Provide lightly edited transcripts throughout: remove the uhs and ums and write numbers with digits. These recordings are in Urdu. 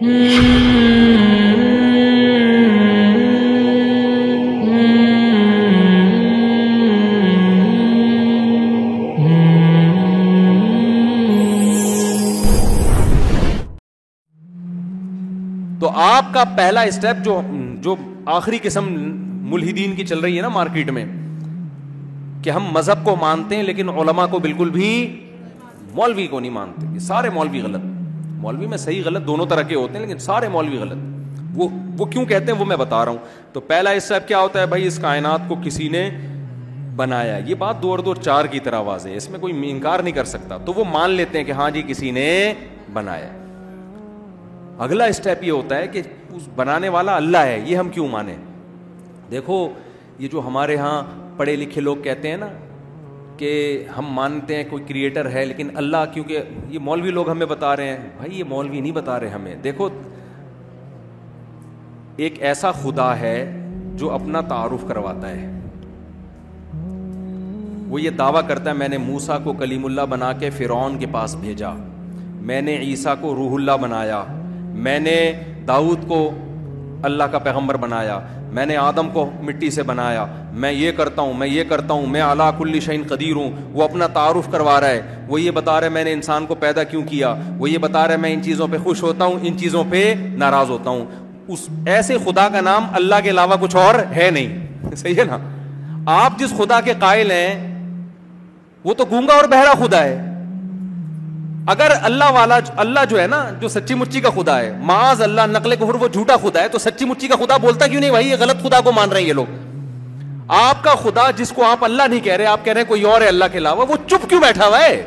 تو آپ کا پہلا اسٹیپ جو آخری قسم ملحدین کی چل رہی ہے نا مارکیٹ میں، کہ ہم مذہب کو مانتے ہیں لیکن علماء کو بالکل بھی، مولوی کو نہیں مانتے، یہ سارے مولوی غلط. مولوی میں صحیح غلط دونوں طرح کے ہوتے ہیں لیکن سارے مولوی غلط. وہ کیوں کہتے ہیں وہ میں بتا رہا ہوں. تو پہلا اسٹیپ کیا ہوتا ہے بھائی، اس کائنات کو کسی نے بنایا. یہ بات دو اور دو چار کی طرح واضح ہے، اس میں کوئی انکار نہیں کر سکتا. تو وہ مان لیتے ہیں کہ ہاں جی کسی نے بنایا. اگلا اسٹیپ یہ ہوتا ہے کہ اس بنانے والا اللہ ہے. یہ ہم کیوں مانیں؟ دیکھو یہ جو ہمارے ہاں پڑھے لکھے لوگ کہتے ہیں نا کہ ہم مانتے ہیں کوئی کریٹر ہے لیکن اللہ، کیونکہ یہ مولوی لوگ ہمیں بتا رہے ہیں. بھائی یہ مولوی نہیں بتا رہے ہمیں. دیکھو ایک ایسا خدا ہے جو اپنا تعارف کرواتا ہے. وہ یہ دعویٰ کرتا ہے میں نے موسیٰ کو کلیم اللہ بنا کے فرعون کے پاس بھیجا، میں نے عیسیٰ کو روح اللہ بنایا، میں نے داؤد کو اللہ کا پیغمبر بنایا، میں نے آدم کو مٹی سے بنایا، میں یہ کرتا ہوں، میں یہ کرتا ہوں، میں علی کل شیء قدیر ہوں. وہ اپنا تعارف کروا رہا ہے. وہ یہ بتا رہا ہے میں نے انسان کو پیدا کیوں کیا. وہ یہ بتا رہا ہے میں ان چیزوں پہ خوش ہوتا ہوں، ان چیزوں پہ ناراض ہوتا ہوں. اس ایسے خدا کا نام اللہ کے علاوہ کچھ اور ہے نہیں. صحیح ہے نا؟ آپ جس خدا کے قائل ہیں وہ تو گونگا اور بہرا خدا ہے. اگر اللہ جو ہے نا، جو سچی مچی کا خدا ہے، معاذ اللہ نقل کفر وہ جھوٹا خدا ہے، تو سچی مچی کا خدا بولتا کیوں نہیں بھائی؟ یہ غلط خدا کو مان رہے ہیں یہ لوگ. آپ کا خدا جس کو آپ اللہ نہیں کہہ رہے، آپ کہہ رہے ہیں کوئی اور ہے اللہ کے علاوہ، وہ چپ کیوں بیٹھا ہوا ہے؟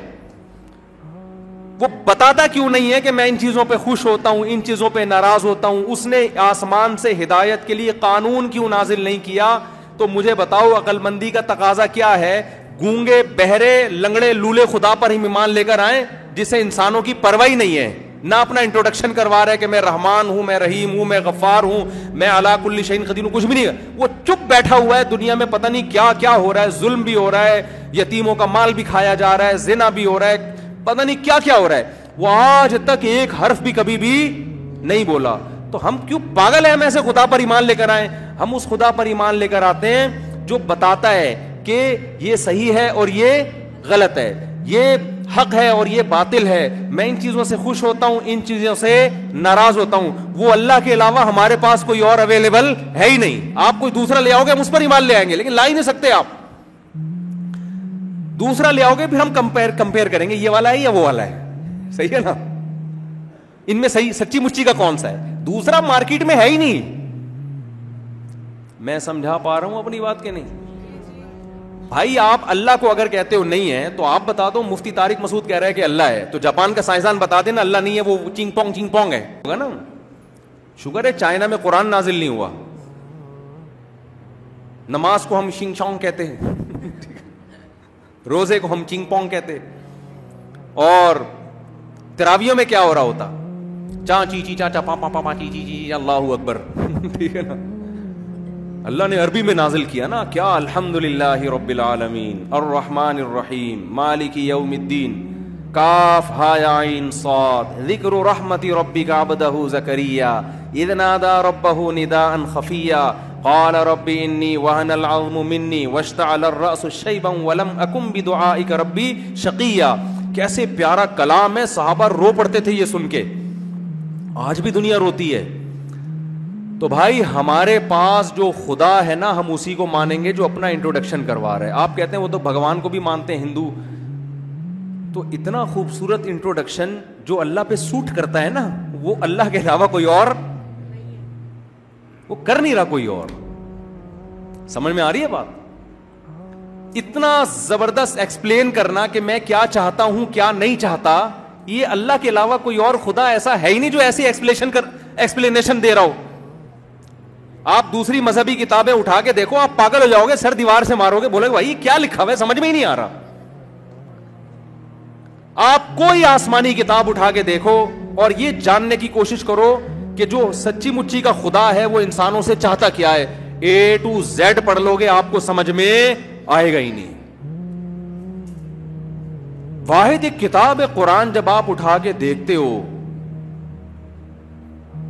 وہ بتاتا کیوں نہیں ہے کہ میں ان چیزوں پہ خوش ہوتا ہوں، ان چیزوں پہ ناراض ہوتا ہوں؟ اس نے آسمان سے ہدایت کے لیے قانون کیوں نازل نہیں کیا؟ تو مجھے بتاؤ عقل مندی کا تقاضا کیا ہے؟ گونگے بہرے لنگڑے لولے خدا پر ہی ایمان لے کر آئیں جسے انسانوں کی پرواہ نہیں ہے، نہ اپنا انٹروڈکشن کروا رہا ہے کہ میں رحمان ہوں، میں رحیم ہوں، میں غفار ہوں، میں علی کل شیء قدیر ہوں. کچھ بھی نہیں ہے. وہ چپ بیٹھا ہوا ہے. دنیا میں پتہ نہیں کیا کیا ہو رہا ہے، ظلم بھی ہو رہا ہے، یتیموں کا مال بھی کھایا جا رہا ہے، زنا بھی ہو رہا ہے، پتہ نہیں کیا کیا ہو رہا ہے. وہ آج تک ایک حرف بھی کبھی بھی نہیں بولا. تو ہم کیوں پاگل ہیں؟ ہم ایسے خدا پر ایمان لے کر آئیں. ہم اس خدا پر ایمان لے کر آتے ہیں جو بتاتا ہے کہ یہ صحیح ہے اور یہ غلط ہے، یہ حق ہے اور یہ باطل ہے، میں ان چیزوں سے خوش ہوتا ہوں، ان چیزوں سے ناراض ہوتا ہوں. وہ اللہ کے علاوہ ہمارے پاس کوئی اور اویلیبل ہے ہی نہیں. آپ کوئی دوسرا لے آؤ گے ہم اس پر ایمان لے آئیں گے، لیکن لا ہی نہیں سکتے. آپ دوسرا لے آؤ گے پھر ہم کمپیئر کریں گے یہ والا ہے یا وہ والا ہے. صحیح ہے نا؟ ان میں صحیح سچی مچی کا کون سا ہے؟ دوسرا مارکیٹ میں ہے ہی نہیں. میں سمجھا پا رہا ہوں اپنی بات کے نہیں؟ بھائی آپ اللہ کو اگر کہتے ہو نہیں ہے تو آپ بتا دو. مفتی طارق مسعود کہہ رہا ہے کہ اللہ ہے، تو جاپان کا سائنسدان بتا دے نا اللہ نہیں ہے، وہ چنگ پونگ ہے. ہوگا نا؟ شکر ہے چائنا میں قرآن نازل نہیں ہوا. نماز کو ہم شنگ چونگ کہتے ہیں، روزے کو ہم چنگ پونگ کہتے ہیں. اور تراویوں میں کیا ہو رہا ہوتا؟ چاں چی چی چا چا پا پا پا چی چی چی اللہ اکبر. ٹھیک ہے نا؟ اللہ نے عربی میں نازل کیا نا، کیا الحمدللہ رب العالمین الرحمن الرحیم مالک یوم الدین، کاف ہا یا عین صاد، ذکر رحمت ربک عبدہ زکریا اذ نادى ربہ نداء خفیا قال رب انی وہن العظم منی واشتعل الرأس شیبا ولم اکن بدعائک ربی شقیا. کیسے پیارا کلام ہے. صحابہ رو پڑتے تھے یہ سن کے. آج بھی دنیا روتی ہے. تو بھائی ہمارے پاس جو خدا ہے نا، ہم اسی کو مانیں گے جو اپنا انٹروڈکشن کروا رہے ہیں. آپ کہتے ہیں وہ تو بھگوان کو بھی مانتے ہیں ہندو، تو اتنا خوبصورت انٹروڈکشن جو اللہ پہ سوٹ کرتا ہے نا، وہ اللہ کے علاوہ کوئی اور وہ کر نہیں رہا. کوئی اور. سمجھ میں آ رہی ہے بات؟ اتنا زبردست ایکسپلین کرنا کہ میں کیا چاہتا ہوں کیا نہیں چاہتا، یہ اللہ کے علاوہ کوئی اور خدا ایسا ہے ہی نہیں جو ایسی ایکسپلینیشن دے رہا ہو. آپ دوسری مذہبی کتابیں اٹھا کے دیکھو، آپ پاگل ہو جاؤ گے، سر دیوار سے مارو گے، بولے گے بھائی کیا لکھا ہوا ہے، سمجھ میں ہی نہیں آ رہا. آپ کوئی آسمانی کتاب اٹھا کے دیکھو اور یہ جاننے کی کوشش کرو کہ جو سچی مچی کا خدا ہے وہ انسانوں سے چاہتا کیا ہے. اے ٹو زیڈ پڑھ لو گے آپ کو سمجھ میں آئے گا ہی نہیں. واحد ایک کتاب ہے قرآن. جب آپ اٹھا کے دیکھتے ہو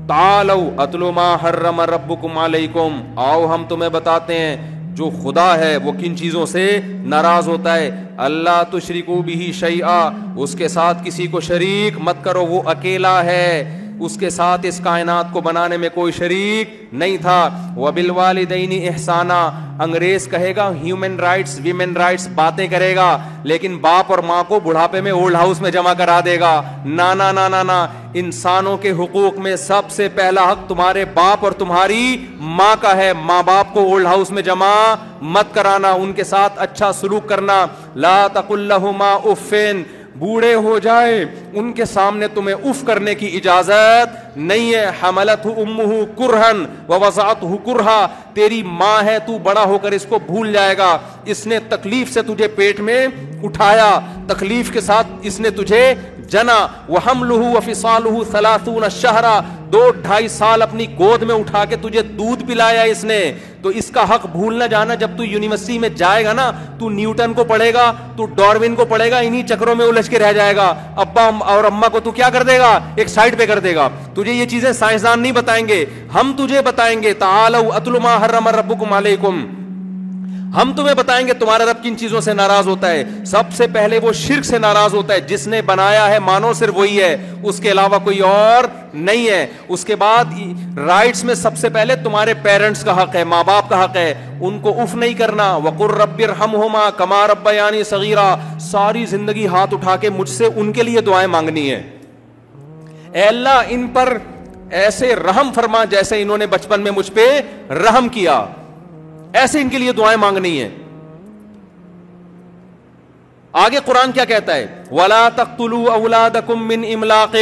تعالوا اتلوا ما حرم ربکم علیکم، آؤ ہم تمہیں بتاتے ہیں جو خدا ہے وہ کن چیزوں سے ناراض ہوتا ہے. اللہ تشرکوا بہ شیئا، اس کے ساتھ کسی کو شریک مت کرو، وہ اکیلا ہے، اس کے ساتھ اس کائنات کو بنانے میں کوئی شریک نہیں تھا. وبالوالدین احسانا، انگریز کہے گا ہیومن رائٹس ویمن رائٹس باتیں کرے گا، لیکن باپ اور ماں کو بڑھاپے میں اولڈ ہاؤس میں جمع کرا دے گا. نا نا نا نا نا، انسانوں کے حقوق میں سب سے پہلا حق تمہارے باپ اور تمہاری ماں کا ہے. ماں باپ کو اولڈ ہاؤس میں جمع مت کرانا، ان کے ساتھ اچھا سلوک کرنا. لا تقل لہما اف، بوڑھے ہو جائے ان کے سامنے تمہیں اف کرنے کی اجازت نہیں ہے. حملتہ امہ کرہن ووضعتہ کرہا، تیری ماں ہے، تو بڑا ہو کر اس کو بھول جائے گا. اس نے تکلیف سے تجھے پیٹ میں اٹھایا، تکلیف کے ساتھ اس نے تجھے جنا. وحملہ وفصالہ 30 شہرا، 2-2.5 سال اپنی گود میں اٹھا کے تجھے دودھ پلایا اس نے. تو اس کا حق بھول نہ جانا. جب تو یونیورسٹی میں جائے گا نا، تو نیوٹن کو پڑھے گا، تو ڈاروین کو پڑھے گا، انہی چکروں میں الجھ کے رہ جائے گا. ابا اور اماں کو تو کیا کر دے گا؟ ایک سائڈ پہ کر دے گا. تجھے یہ چیزیں سائنسدان نہیں بتائیں گے، ہم تجھے بتائیں گے. تعالوا اتلوا ما حرم ربکم علیکم، ہم تمہیں بتائیں گے تمہارا رب کن چیزوں سے ناراض ہوتا ہے. سب سے پہلے وہ شرک سے ناراض ہوتا ہے. جس نے بنایا ہے مانو صرف وہی ہے، اس کے علاوہ کوئی اور نہیں ہے. اس کے بعد رائٹس میں سب سے پہلے تمہارے پیرنٹس کا حق ہے، ماں باپ کا حق ہے، ان کو اف نہیں کرنا. وقل رب ارحمہما کما ربیانی صغیرا، ساری زندگی ہاتھ اٹھا کے مجھ سے ان کے لیے دعائیں مانگنی ہے. اے اللہ ان پر ایسے رحم فرما جیسے انہوں نے بچپن میں مجھ پہ رحم کیا، ایسے ان کے لیے دعائیں مانگنی ہیں. آگے قرآن کیا کہتا ہے؟ وَلَا تَقْتُلُوا أَوْلَادَكُمْ مِنْ إِمْلَاقٍ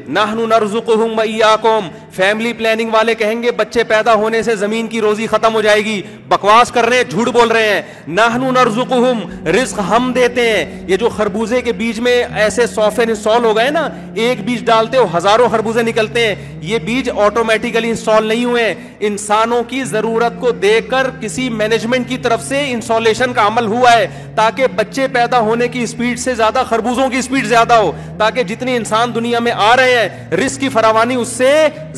نَحْنُ نَرْزُقُهُمْ وَإِيَّاكُمْ. فیملی پلاننگ والے کہیں گے بچے پیدا ہونے سے زمین کی روزی ختم ہو جائے گی. بکواس کر رہے ہیں، جھوٹ بول رہے ہیں. نَحْنُ نَرْزُقُهُمْ، رزق ہم دیتے ہیں. یہ جو خربوزے کے بیج میں ایسے سوفے انسٹال ہو گئے نا، ایک بیج ڈالتے ہو ہزاروں خربوزے نکلتے ہیں. یہ بیج آٹومیٹیکلی انسٹال نہیں ہوئے، انسانوں کی ضرورت کو دیکھ کر کسی مینجمنٹ کی طرف سے انسٹالیشن کا عمل ہوا ہے، تاکہ بچے پیدا ہونے کی اسپیڈ سے زیادہ خربوزوں کی اسپیڈ زیادہ ہو، تاکہ جتنے انسان دنیا میں آ رہے ہیں رزق کی فراوانی اس سے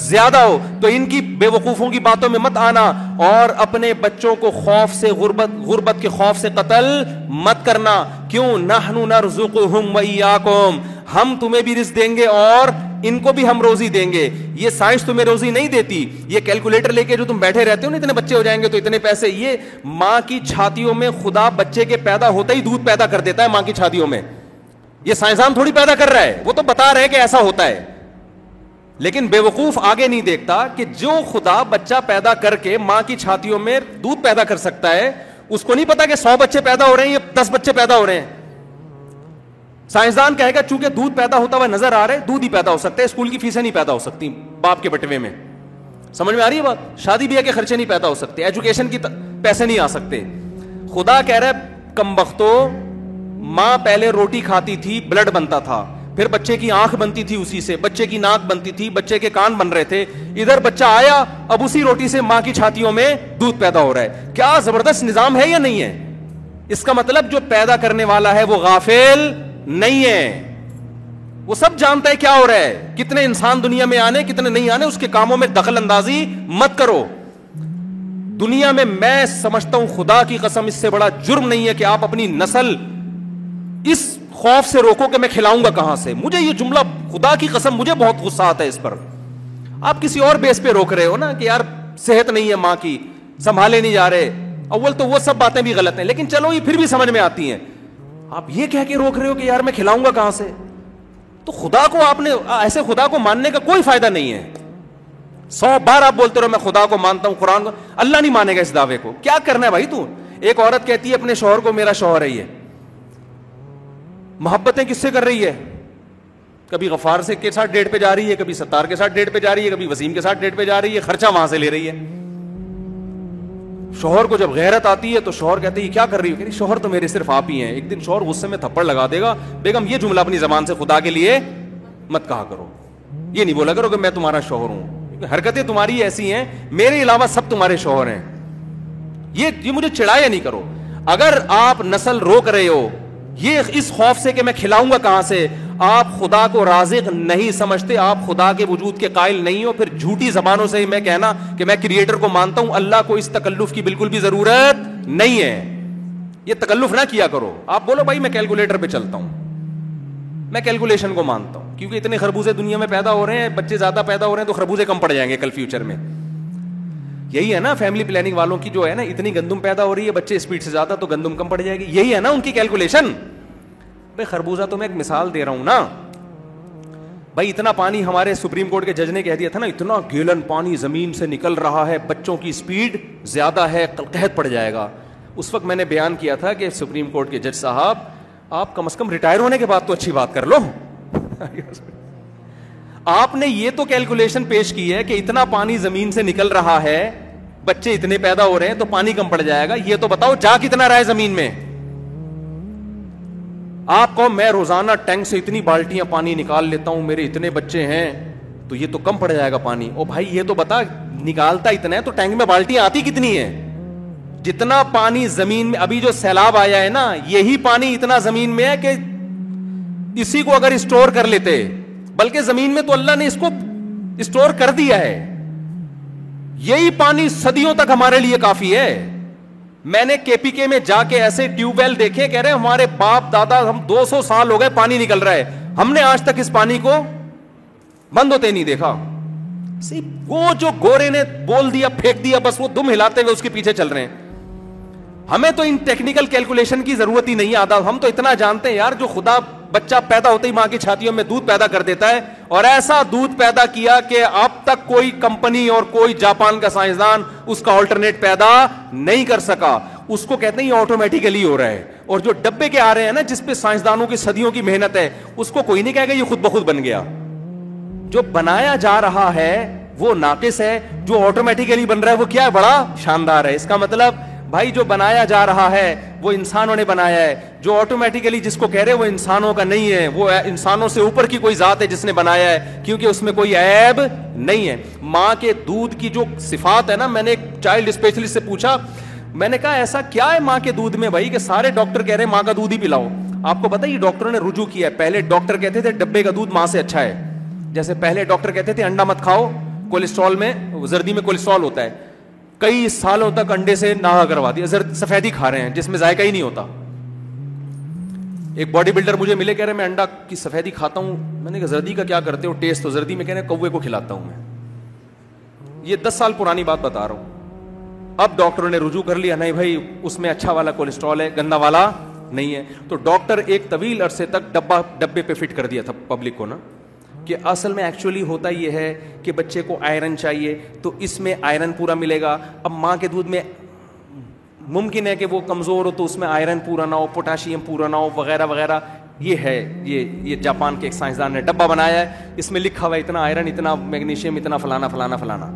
زیادہ ہو. تو ان کی بے وقوفوں کی باتوں میں مت آنا، اور اپنے بچوں کو خوف سے غربت کے خوف سے قتل مت کرنا. کیوں؟ نحن نرزقہم وإیاکم، ہم تمہیں بھی رزق دیں گے اور ان کو بھی ہم روزی دیں گے. یہ سائنس تمہیں روزی نہیں دیتی. یہ کیلکولیٹر لے کے جو تم بیٹھے رہتے ہو نا، اتنے بچے ہو جائیں گے تو اتنے پیسے، یہ ماں کی چھاتیوں میں خدا بچے کے پیدا ہوتا ہی دودھ پیدا کر دیتا ہے ماں کی چھاتیوں میں. یہ سائنسدان تھوڑی پیدا کر رہا ہے، وہ تو بتا رہے ہیں کہ ایسا ہوتا ہے. لیکن بے وقوف آگے نہیں دیکھتا کہ جو خدا بچہ پیدا کر کے ماں کی چھاتیوں میں دودھ پیدا کر سکتا ہے، اس کو نہیں پتا کہ 100 بچے پیدا ہو رہے ہیں یا 10 بچے پیدا ہو رہے ہیں. سائنسدان کہے گا چونکہ دودھ پیدا ہوتا ہوا نظر آ رہا ہے، دودھ ہی پیدا ہو سکتا ہے، اسکول کی فیسیں نہیں پیدا ہو سکتی باپ کے بٹوے میں. سمجھ میں آ رہی ہے بات؟ شادی بیاہ کے خرچے نہیں پیدا ہو سکتے، ایجوکیشن کی پیسے نہیں آ سکتے. خدا کہہ رہا ہے کمبختو، ماں پہلے روٹی کھاتی تھی، بلڈ بنتا تھا، پھر بچے کی آنکھ بنتی تھی، اسی سے بچے کی ناک بنتی تھی، بچے کے کان بن رہے تھے. ادھر بچہ آیا، اب اسی روٹی سے ماں کی چھاتیوں میں دودھ پیدا ہو رہا ہے. کیا زبردست نظام ہے یا نہیں ہے؟ اس کا مطلب جو پیدا کرنے والا ہے وہ غافل نہیں ہے، وہ سب جانتا ہے کیا ہو رہا ہے. کتنے انسان دنیا میں آنے کتنے نہیں آنے، اس کے کاموں میں دخل اندازی مت کرو. دنیا میں سمجھتا ہوں خدا کی قسم اس سے بڑا جرم نہیں ہے کہ آپ اپنی نسل اس خوف سے روکو کہ میں کھلاؤں گا کہاں سے. مجھے یہ جملہ خدا کی قسم مجھے بہت غصہ آتا ہے اس پر. آپ کسی اور بیس پہ روک رہے ہو نا کہ یار صحت نہیں ہے ماں کی، سنبھالے نہیں جا رہے. اول تو وہ سب باتیں بھی غلط ہیں، لیکن چلو یہ پھر بھی سمجھ میں آتی ہیں. آپ یہ کہہ کے روک رہے ہو کہ یار میں کھلاؤں گا کہاں سے، تو خدا کو آپ نے ایسے خدا کو ماننے کا کوئی فائدہ نہیں ہے. 100 بار آپ بولتے رہو میں خدا کو مانتا ہوں، قرآن کو، اللہ نہیں مانے گا اس دعوے کو. کیا کرنا ہے بھائی تو؟ ایک عورت کہتی ہے اپنے شوہر کو میرا شوہر ہے، محبتیں کس سے کر رہی ہے؟ کبھی غفار سے کے ساتھ ڈیٹ پہ جا رہی ہے، کبھی ستار کے ساتھ ڈیٹ پہ جا رہی ہے، کبھی وسیم کے ساتھ ڈیٹ پہ جا رہی ہے، خرچہ وہاں سے لے رہی ہے. شوہر کو جب غیرت آتی ہے تو شوہر کہتے ہیں کیا کر رہی ہو؟ کہ شوہر تو میرے صرف آپ ہی ہیں. ایک دن شوہر غصے میں تھپڑ لگا دے گا، بیگم یہ جملہ اپنی زبان سے خدا کے لیے مت کہا کرو. یہ نہیں بولا کرو کہ میں تمہارا شوہر ہوں، حرکتیں تمہاری ایسی ہیں میرے علاوہ سب تمہارے شوہر ہیں. یہ مجھے چڑھایا نہیں کرو. اگر آپ نسل روک رہے ہو یہ اس خوف سے کہ میں کھلاؤں گا کہاں سے، آپ خدا کو رازق نہیں سمجھتے, آپ خدا کے وجود کے قائل نہیں ہو, پھر جھوٹی زبانوں سے میں کہنا کہ میں کریٹر کو مانتا ہوں, اللہ کو اس تکلف کی بالکل بھی ضرورت نہیں ہے. یہ تکلف نہ کیا کرو. آپ بولو بھائی میں کیلکولیٹر پہ چلتا ہوں, میں کیلکولیشن کو مانتا ہوں, کیونکہ اتنے خربوزے دنیا میں پیدا ہو رہے ہیں, بچے زیادہ پیدا ہو رہے ہیں, تو خربوزے کم پڑ جائیں گے کل فیوچر میں. یہی ہے نا فیملی پلاننگ والوں کی, جو ہے نا اتنی گندم پیدا ہو رہی ہے, بچے اسپیڈ سے زیادہ, تو گندم کم پڑ جائے گی. یہی ہے نا ان کی کیلکولیشن. بھائی خربوزہ تو میں ایک مثال دے رہا ہوں نا. بھائی اتنا پانی, ہمارے سپریم کورٹ کے جج نے کہہ دیا تھا نا, اتنا گیلن پانی زمین سے نکل رہا ہے, بچوں کی اسپیڈ زیادہ ہے, قحط پڑ جائے گا. اس وقت میں نے بیان کیا تھا کہ سپریم کورٹ کے جج صاحب, آپ کم از کم ریٹائر ہونے کے بعد تو اچھی بات کر لو. آپ نے یہ تو کیلکولیشن پیش کی ہے کہ اتنا پانی زمین سے نکل رہا ہے, بچے اتنے پیدا ہو رہے ہیں, تو پانی کم پڑ جائے گا. یہ تو بتاؤ جا کتنا رہا ہے زمین میں. آپ کو میں روزانہ ٹینک سے اتنی بالٹیاں پانی نکال لیتا ہوں, میرے اتنے بچے ہیں, تو یہ تو کم پڑ جائے گا پانی. او بھائی یہ تو بتا, نکالتا اتنا ہے تو ٹینک میں بالٹیاں آتی کتنی ہیں؟ جتنا پانی زمین میں, ابھی جو سیلاب آیا ہے نا, یہی پانی اتنا زمین میں ہے کہ اسی کو اگر اسٹور کر لیتے, بلکہ زمین میں تو اللہ نے اس کو اسٹور کر دیا ہے, یہی پانی صدیوں تک ہمارے لیے کافی ہے. میں نے کے پی کے میں جا کے ایسے ٹیوب ویل دیکھے, کہہ رہے ہمارے باپ دادا, ہم 200 سال ہو گئے پانی نکل رہا ہے, ہم نے آج تک اس پانی کو بند ہوتے نہیں دیکھا. وہ جو گورے نے بول دیا, پھینک دیا, بس وہ دم ہلاتے ہوئے اس کے پیچھے چل رہے ہیں. ہمیں تو ان ٹیکنیکل کیلکولیشن کی ضرورت ہی نہیں آتا. ہم تو اتنا جانتے ہیں یار, جو خدا بچہ پیدا ہوتے ہی ماں کی چھاتیوں میں دودھ پیدا کر دیتا ہے, اور ایسا دودھ پیدا کیا کہ اب تک کوئی کمپنی اور کوئی جاپان کا سائنسدان اس کا آلٹرنیٹ پیدا نہیں کر سکا. اس کو کہتے ہیں یہ آٹومیٹیکلی ہو رہا ہے. اور جو ڈبے کے آ رہے ہیں نا, جس پہ سائنسدانوں کی صدیوں کی محنت ہے, اس کو کوئی نہیں کہے گا یہ خود بخود بن گیا. جو بنایا جا رہا ہے وہ ناقص ہے, جو آٹومیٹیکلی بن رہا ہے وہ کیا ہے, بڑا شاندار ہے. اس کا مطلب بھائی جو بنایا جا رہا ہے وہ انسانوں نے بنایا ہے, جو آٹومیٹیکلی جس کو کہہ رہے وہ انسانوں کا نہیں ہے, وہ انسانوں سے اوپر کی کوئی ذات ہے جس نے بنایا ہے, کیونکہ اس میں کوئی عیب نہیں ہے. ماں کے دودھ کی جو صفات ہے نا, میں نے ایک چائلڈ اسپیشلسٹ سے پوچھا, میں نے کہا ایسا کیا ہے ماں کے دودھ میں بھائی کہ سارے ڈاکٹر کہہ رہے ہیں ماں کا دودھ ہی پلاؤ. آپ کو پتہ یہ ڈاکٹروں نے رجوع کیا ہے. پہلے ڈاکٹر کہتے تھے ڈبے کا دودھ ماں سے اچھا ہے. جیسے پہلے ڈاکٹر کہتے تھے انڈا مت کھاؤ, کولیسٹرول میں, زردی میں کولیسٹرول ہوتا ہے. کئی سالوں تک انڈے سے نہا کروا دیا, سفیدی کھا رہے ہیں جس میں ذائقہ ہی نہیں ہوتا. ایک باڈی بلڈر مجھے ملے, کہہ رہے میں انڈا کی سفیدی کھاتا ہوں. میں نے کہا زردی کا کیا کرتے ہو ٹیسٹ؟ تو زردی میں کہہ رہے ہیں کوے کو کھلاتا ہوں میں. یہ 10 سال پرانی بات بتا رہا ہوں. اب ڈاکٹروں نے رجوع کر لیا, نہیں بھائی اس میں اچھا والا کولیسٹرول ہے, گندا والا نہیں ہے. تو ڈاکٹر ایک طویل عرصے تک ڈبے پہ فٹ کر دیا تھا پبلک کو نا, کہ اصل میں ایکچولی ہوتا یہ ہے کہ بچے کو آئرن چاہیے, تو اس میں آئرن پورا ملے گا. اب ماں کے دودھ میں ممکن ہے کہ وہ کمزور ہو تو اس میں آئرن پورا نہ ہو, پوٹاشیم پورا نہ ہو, وغیرہ وغیرہ. یہ ہے یہ جاپان کے ایک سائنسدان نے ڈبہ بنایا ہے, اس میں لکھا ہوا ہے اتنا آئرن, اتنا میگنیشیم, اتنا فلانا فلانا فلانا.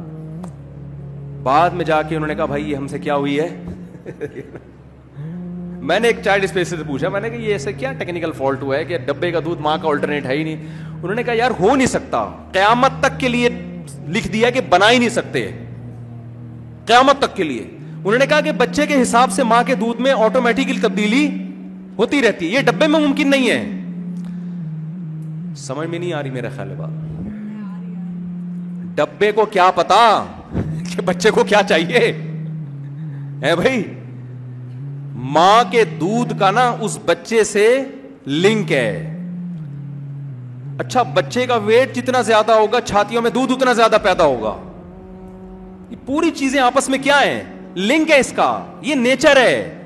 بعد میں جا کے انہوں نے کہا بھائی یہ ہم سے کیا ہوئی ہے. میں نے ایک چائلڈ اسپیشلسٹ سے پوچھا, میں نے کہا یہ ایسے کیا ٹیکنیکل فالٹ ہوا ہے کہ ڈبے کا دودھ ماں کا آلٹرنیٹ ہے ہی نہیں. انہوں نے کہا یار ہو نہیں سکتا, قیامت تک کے لیے لکھ دیا کہ بنا ہی نہیں سکتے, قیامت تک کے لیے. انہوں نے کہا کہ بچے کے حساب سے ماں کے دودھ میں آٹومیٹکلی تبدیلی ہوتی رہتی ہے, یہ ڈبے میں ممکن نہیں ہے. سمجھ میں نہیں آ رہی میرا خیال ہے بات. ڈبے کو کیا پتا کہ بچے کو کیا چاہیے ہے بھائی. ماں کے دودھ کا نا اس بچے سے لنک ہے. اچھا بچے کا ویٹ جتنا زیادہ ہوگا چھاتیوں میں دودھ اتنا زیادہ پیدا ہوگا. یہ پوری چیزیں آپس میں کیا ہیں, لنک ہے اس کا. یہ نیچر ہے,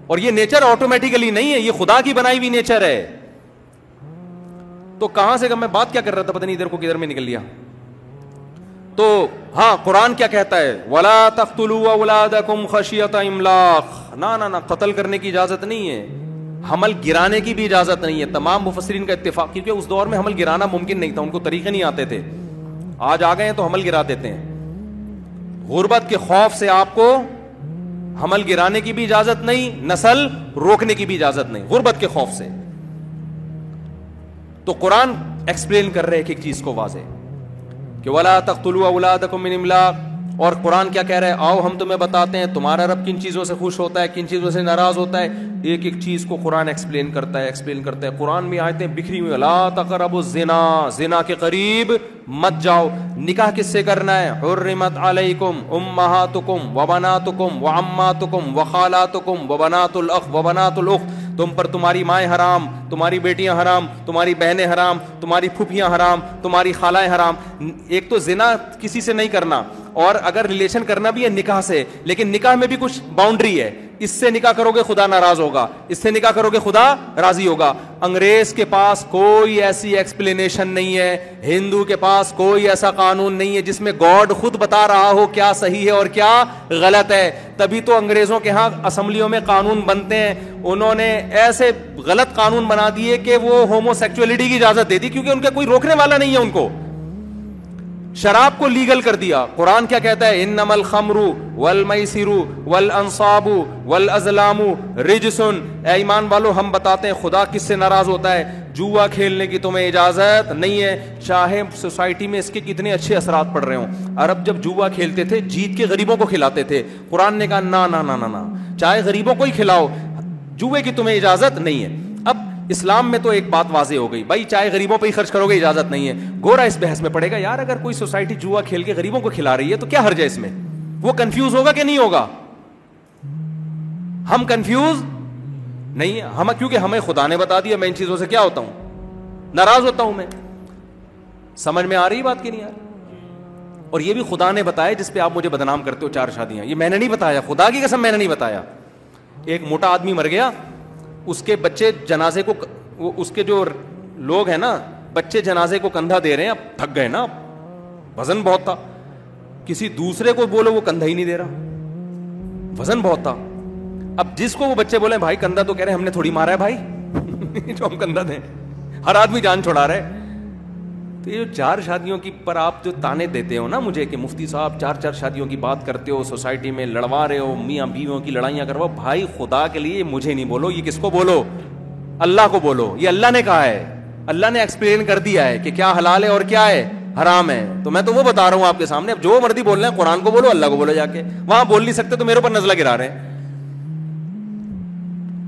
اور یہ نیچر آٹومیٹیکلی نہیں ہے, یہ خدا کی بنائی ہوئی نیچر ہے. تو کہاں سے میں بات کیا کر رہا تھا پتہ نہیں, ادھر کو کدھر میں نکل لیا. تو ہاں قرآن کیا کہتا ہے, وَلَا تَقْتُلُوا أَوْلَادَكُمْ خَشْيَةَ إِمْلَاقٍ. نہ قتل کرنے کی اجازت نہیں ہے, حمل گرانے کی بھی اجازت نہیں ہے. تمام مفسرین کا اتفاق, کیونکہ اس دور میں حمل گرانا ممکن نہیں تھا, ان کو طریقے نہیں آتے تھے. آج آ گئے ہیں تو حمل گرا دیتے ہیں. غربت کے خوف سے آپ کو حمل گرانے کی بھی اجازت نہیں, نسل روکنے کی بھی اجازت نہیں, غربت کے خوف سے. تو قرآن ایکسپلین کر رہے ایک ایک چیز کو واضح کہ وَلَا تَقْتُلُوا أَوْلَادَكُمْ مِنْ إِمْلَاقٍ اور قرآن کیا کہہ رہا ہے؟ آؤ ہم تمہیں بتاتے ہیں تمہارا رب کن چیزوں سے خوش ہوتا ہے, کن چیزوں سے ناراض ہوتا ہے. ایک ایک چیز کو قرآن ایکسپلین کرتا ہے. قرآن میں آیتیں بکھری ہوئی, لا تقربوا الزنا, زنا کے قریب مت جاؤ. نکاح کس سے کرنا ہے؟ حرمت علیکم امہاتکم وبناتکم وعماتکم وخالاتکم وبنات الاخ وبنات الاخت. تم پر تمہاری مائیں حرام, تمہاری بیٹیاں حرام, تمہاری بہنیں حرام, تمہاری پھوپھیاں حرام, تمہاری خالائیں حرام. ایک تو زنا کسی سے نہیں کرنا, اور اگر ریلیشن کرنا بھی ہے نکاح سے, لیکن نکاح میں بھی کچھ باؤنڈری ہے. اس سے نکاح کرو گے خدا ناراض ہوگا, اس سے نکاح کرو گے خدا راضی ہوگا. انگریز کے پاس کوئی ایسی ایکسپلینیشن نہیں ہے, ہندو کے پاس کوئی ایسا قانون نہیں ہے جس میں گاڈ خود بتا رہا ہو کیا صحیح ہے اور کیا غلط ہے. تبھی تو انگریزوں کے ہاں اسمبلیوں میں قانون بنتے ہیں. انہوں نے ایسے غلط قانون بنا دیے کہ وہ ہومو سیکچولیٹی کی اجازت دے دی, کیونکہ ان کا کوئی روکنے والا نہیں ہے. ان کو شراب کو لیگل کر دیا. قرآن کیا کہتا ہے؟ انما الخمر والمیسر والانصاب والازلام رجس. اے ایمان والو, ہم بتاتے ہیں خدا کس سے ناراض ہوتا ہے. جوا کھیلنے کی تمہیں اجازت نہیں ہے, چاہے سوسائٹی میں اس کے کتنے اچھے اثرات پڑ رہے ہوں. عرب جب جوا کھیلتے تھے جیت کے غریبوں کو کھلاتے تھے. قرآن نے کہا نا نا نا نا نا, چاہے غریبوں کو ہی کھلاؤ, جوئے کی تمہیں اجازت نہیں ہے. اب اسلام میں تو ایک بات واضح ہو گئی, بھائی چاہے غریبوں پہ ہی خرچ کرو گے اجازت نہیں ہے. گورا اس بحث میں پڑے گا, یار اگر کوئی سوسائٹی جوا کھیل کے غریبوں کو کھلا رہی ہے تو کیا حرج ہے اس میں؟ وہ کنفیوز ہوگا کہ نہیں ہوگا؟ ہم کنفیوز نہیں ہے, ہم کیونکہ ہمیں خدا نے بتا دیا. میں ان چیزوں سے کیا ہوتا ہوں؟ ناراض ہوتا ہوں میں. سمجھ میں آ رہی بات کہ نہیں آ رہی؟ اور یہ بھی خدا نے بتایا جس پہ آپ مجھے بدنام کرتے ہو 4 شادیاں. یہ میں نے نہیں بتایا, خدا کی قسم میں نے نہیں بتایا. ایک موٹا آدمی مر گیا, اس کے بچے جنازے کو, اس کے جو لوگ ہیں نا بچے جنازے کو کندھا دے رہے ہیں. اب تھک گئے نا, وزن بہت تھا. کسی دوسرے کو بولو وہ کندھا ہی نہیں دے رہا, وزن بہت تھا. اب جس کو وہ بچے بولے بھائی کندھا, تو کہہ رہے ہم نے تھوڑی مارا ہے بھائی جو ہم کندھا دیں. ہر آدمی جان چھڑا رہا ہے. تو یہ 4 شادیوں کی پر آپ جو تانے دیتے ہو نا مجھے کہ مفتی صاحب 4 شادیوں کی بات کرتے ہو, سوسائٹی میں لڑوا رہے ہو, میاں بیویوں کی لڑائیاں کرواؤ, بھائی خدا کے لیے مجھے نہیں بولو, یہ کس کو بولو؟ اللہ کو بولو. یہ اللہ نے کہا ہے, اللہ نے ایکسپلین کر دیا ہے کہ کیا حلال ہے اور کیا ہے حرام ہے. تو میں تو وہ بتا رہا ہوں آپ کے سامنے. اب جو مرضی بول رہے ہیں, قرآن کو بولو, اللہ کو بولو. جا کے وہاں بول نہیں سکتے تو میرے اوپر نزلہ گرا رہے ہیں.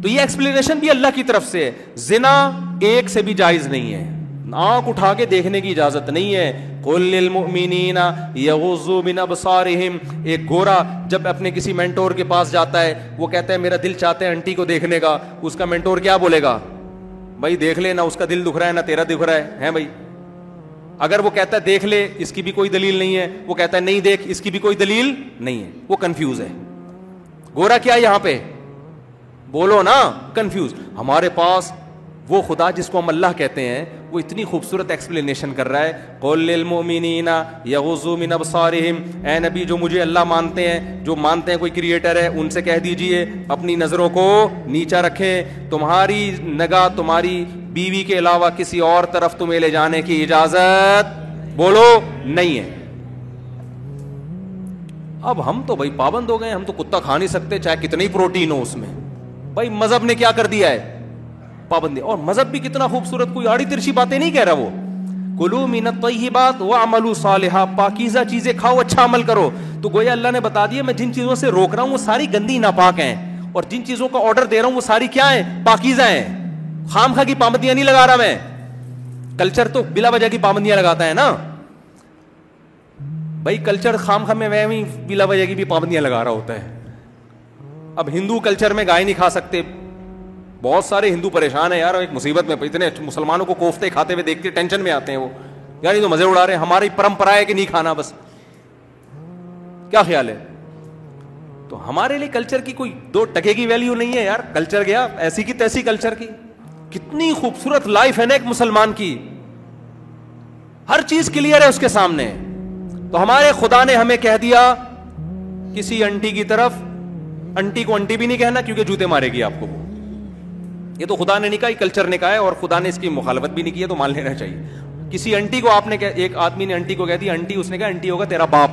تو یہ ایکسپلینیشن بھی اللہ کی طرف سے ہے. زنا ایک سے بھی جائز نہیں ہے, آنکھ اٹھا کے دیکھنے کی اجازت نہیں ہے. قل للمؤمنین یغضوا من ابصارہم. ایک گورا جب اپنے کسی مینٹور کے پاس جاتا ہے, وہ کہتا ہے میرا دل چاہتا ہے انٹی کو دیکھنے کا. اس کا مینٹور کیا بولے گا؟ بھائی دیکھ لے, نہ اس کا دل دکھ رہا ہے نہ تیرا دکھ رہا ہے بھائی. اگر وہ کہتا ہے دیکھ لے, اس کی بھی کوئی دلیل نہیں ہے. وہ کہتا ہے نہیں دیکھ, اس کی بھی کوئی دلیل نہیں ہے. وہ کنفیوز ہے. گورا کیا یہاں پہ بولو نا, کنفیوز. ہمارے پاس وہ خدا جس کو ہم اللہ کہتے ہیں وہ اتنی خوبصورت ایکسپلینیشن کر رہا ہے. قل للمؤمنین یغضوا من ابصارہم. اے نبی جو مجھے اللہ مانتے ہیں, جو مانتے ہیں کوئی کریٹر ہے, ان سے کہہ دیجئے اپنی نظروں کو نیچا رکھیں. تمہاری نگاہ تمہاری بیوی کے علاوہ کسی اور طرف تمہیں لے جانے کی اجازت بولو نہیں ہے. اب ہم تو بھائی پابند ہو گئے, ہم تو کتا کھا نہیں سکتے چاہے کتنی پروٹین ہو اس میں. بھائی مذہب نے کیا کر دیا ہے, پابندی. اور مذہب بھی کتنا خوبصورت, کوئی آڑی ترچی باتیں نہیں کہہ رہا وہ. کلوا من الطیبات واعملوا صالحا. پاکیزہ چیزیں کھاؤ, اچھا عمل کرو. تو گویا اللہ نے بتا دیا میں جن چیزوں سے روک رہا ہوں وہ ساری گندی ناپاک ہیں, اور جن چیزوں کا آرڈر دے رہا ہوں وہ ساری کیا ہیں؟ پاکیزہ ہیں. خام خواہ کی پابندیاں نہیں لگا رہا میں. کلچر تو بلا وجہ کی پابندیاں لگاتا ہے نا بھائی. کلچر خام خواہ میں بھی بلا وجہ کی بھی پابندیاں لگا رہا ہوتا ہے. اب ہندو کلچر میں گائے نہیں کھا سکتے. بہت سارے ہندو پریشان ہیں یار, ایک مصیبت میں. اتنے مسلمانوں کو کوفتے کھاتے ہوئے دیکھتے ٹینشن میں آتے ہیں وہ, یار یہ تو مزے اڑا رہے ہیں. ہماری پرمپرا ہے کہ نہیں کھانا, بس کیا خیال ہے؟ تو ہمارے لیے کلچر کی کوئی 2 ٹکے کی ویلیو نہیں ہے یار. کلچر گیا ایسی کی تیسی کلچر کی. کتنی خوبصورت لائف ہے نا ایک مسلمان کی, ہر چیز کلیئر ہے اس کے سامنے. تو ہمارے خدا نے ہمیں کہہ دیا کسی انٹی کی طرف, انٹی کو انٹی بھی نہیں کہنا کیونکہ جوتے مارے گی آپ کو. یہ تو خدا نے نہیں کہا, یہ کلچر نے کہا ہے, اور خدا نے اس کی مخالفت بھی نہیں کی ہے, تو مان لینا چاہیے. کسی انٹی کو آپ نے, ایک آدمی نے انٹی کو کہہ دیا انٹی, اس نے کہا انٹی ہوگا تیرا باپ,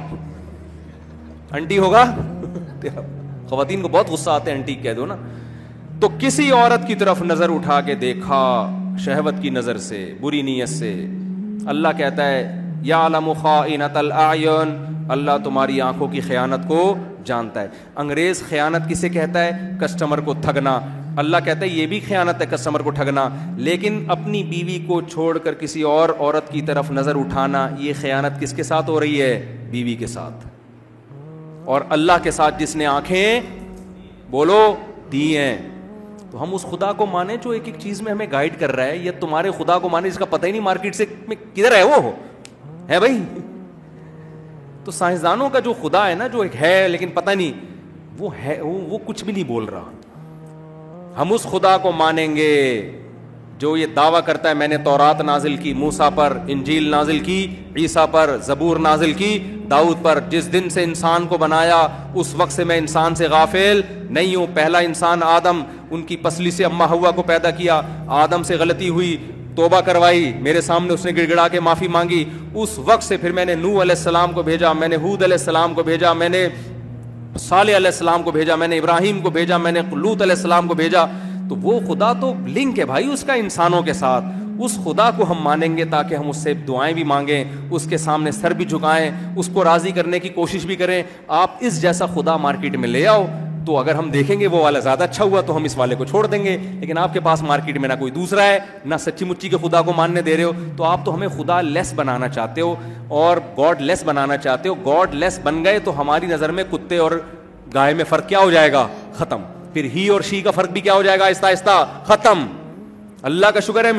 انٹی ہوگا تیرا. خواتین کو بہت غصہ آتا ہے انٹی کہہ دو نا. تو کسی عورت کی طرف نظر اٹھا کے دیکھا شہوت کی نظر سے, بری نیت سے, اللہ کہتا ہے یعلم خائنۃ الاعین، اللہ تمہاری آنکھوں کی خیانت کو جانتا ہے. انگریز خیانت کسے کہتا ہے؟ کسٹمر کو ٹھگنا. اللہ کہتا ہے یہ بھی خیانت ہے کسٹمر کو ٹھگنا. لیکن اپنی بیوی کو چھوڑ کر کسی اور عورت کی طرف نظر اٹھانا، یہ خیانت کس کے ساتھ ہو رہی ہے؟ بیوی کے ساتھ. اور اللہ کے ساتھ جس نے آنکھیں بولو دی ہیں. تو ہم اس خدا کو مانیں جو ایک ایک چیز میں ہمیں گائیڈ کر رہا ہے، یا تمہارے خدا کو مانیں جس کا پتہ ہی نہیں مارکیٹ سے کدھر ہے وہ ہے بھائی. تو سائنسدانوں کا جو خدا ہے نا، جو ایک ہے لیکن پتہ نہیں وہ ہے، وہ کچھ بھی نہیں بول رہا. ہم اس خدا کو مانیں گے جو یہ دعویٰ کرتا ہے میں نے تورات نازل کی موسیٰ پر، انجیل نازل کی عیسیٰ پر، زبور نازل کی داؤد پر. جس دن سے انسان کو بنایا اس وقت سے میں انسان سے غافل نہیں ہوں. پہلا انسان آدم، ان کی پسلی سے اماں حوا کو پیدا کیا. آدم سے غلطی ہوئی، توبہ کروائی، میرے سامنے اس نے گڑ گڑا کے معافی مانگی. اس وقت سے پھر میں نے نوح علیہ السلام کو بھیجا، میں نے ہود علیہ السلام کو بھیجا، میں نے صالح علیہ السلام کو بھیجا، میں نے ابراہیم کو بھیجا، میں نے لوط علیہ السلام کو بھیجا. تو وہ خدا تو لنک ہے بھائی اس کا انسانوں کے ساتھ. اس خدا کو ہم مانیں گے تاکہ ہم اس سے دعائیں بھی مانگیں، اس کے سامنے سر بھی جھکائیں، اس کو راضی کرنے کی کوشش بھی کریں. آپ اس جیسا خدا مارکیٹ میں لے آؤ تو اگر ہم دیکھیں گے وہ والا زیادہ اچھا ہوا تو ہم اس والے کو چھوڑ دیں گے. لیکن آپ کے پاس مارکیٹ میں نہ کوئی دوسرا ہے، نہ سچی مچی کے خدا کو ماننے دے رہے ہو، تو آپ تو ہمیں خدا لیس بنانا چاہتے ہو اور گاڈ لیس بنانا چاہتے ہو. گاڈ لیس بن گئے تو ہماری نظر میں کتے اور گائے میں فرق کیا ہو جائے گا؟ ختم. پھر ہی اور شی کا فرق بھی کیا ہو جائے گا؟ آہستہ آہستہ ختم. اللہ کا شکر ہے